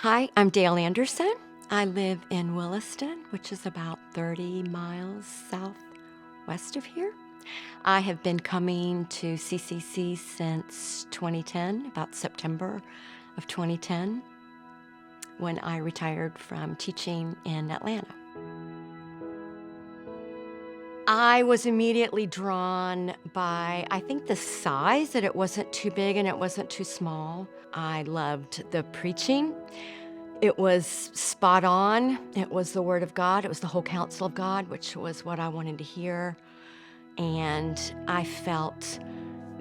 Hi, I'm Dale Anderson. I live in Williston, which is about 30 miles southwest of here. I have been coming to CCC since 2010, about September of 2010, when I retired from teaching in Atlanta. I was immediately drawn by, I think, the size, that it wasn't too big and it wasn't too small. I loved the preaching. It was spot on. It was the Word of God. It was the whole counsel of God, which was what I wanted to hear. And I felt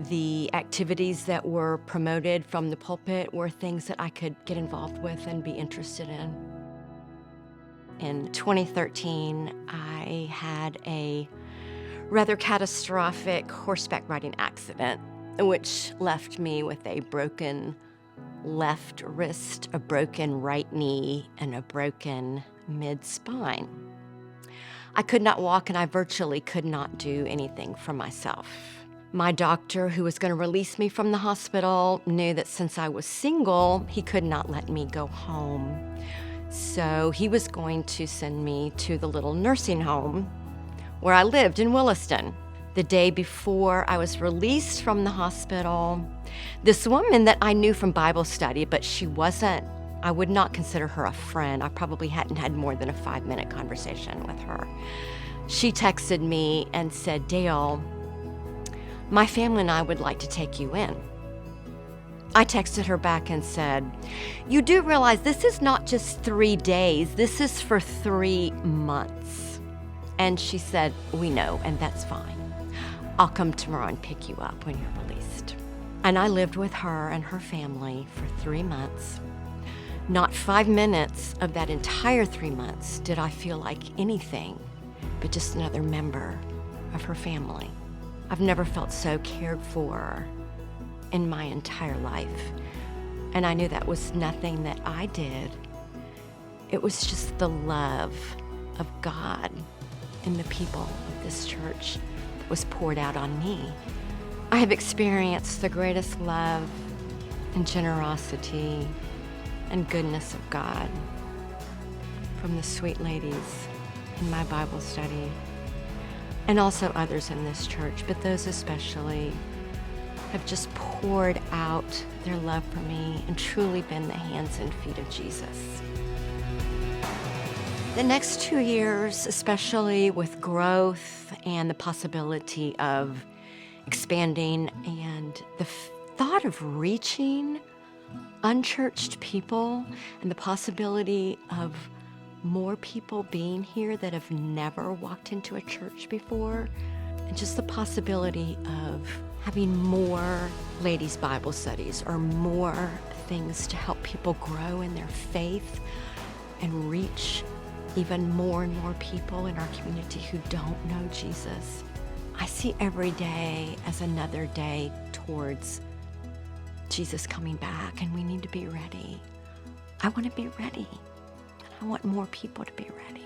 the activities that were promoted from the pulpit were things that I could get involved with and be interested in. In 2013, I had a rather catastrophic horseback riding accident, which left me with a broken left wrist, a broken right knee, and a broken mid-spine. I could not walk, and I virtually could not do anything for myself. My doctor, who was going to release me from the hospital, knew that since I was single, he could not let me go home. So he was going to send me to the little nursing home where I lived in Williston. The day before I was released from the hospital, this woman that I knew from Bible study, but I would not consider her a friend. I probably hadn't had more than a 5-minute conversation with her. She texted me and said, "Dale, my family and I would like to take you in." I texted her back and said, "You do realize this is not just 3 days, this is for 3 months. And she said, "We know, and that's fine. I'll come tomorrow and pick you up when you're released." And I lived with her and her family for 3 months. Not 5 minutes of that entire 3 months did I feel like anything but just another member of her family. I've never felt so cared for in my entire life. And I knew that was nothing that I did. It was just the love of God and the people of this church that was poured out on me. I have experienced the greatest love and generosity and goodness of God from the sweet ladies in my Bible study, and also others in this church, but those especially have just poured out their love for me and truly been the hands and feet of Jesus. The next 2 years, especially with growth and the possibility of expanding and the thought of reaching unchurched people and the possibility of more people being here that have never walked into a church before, and just the possibility of having more ladies' Bible studies or more things to help people grow in their faith and reach even more and more people in our community who don't know Jesus. I see every day as another day towards Jesus coming back, and we need to be ready. I want to be ready, and I want more people to be ready.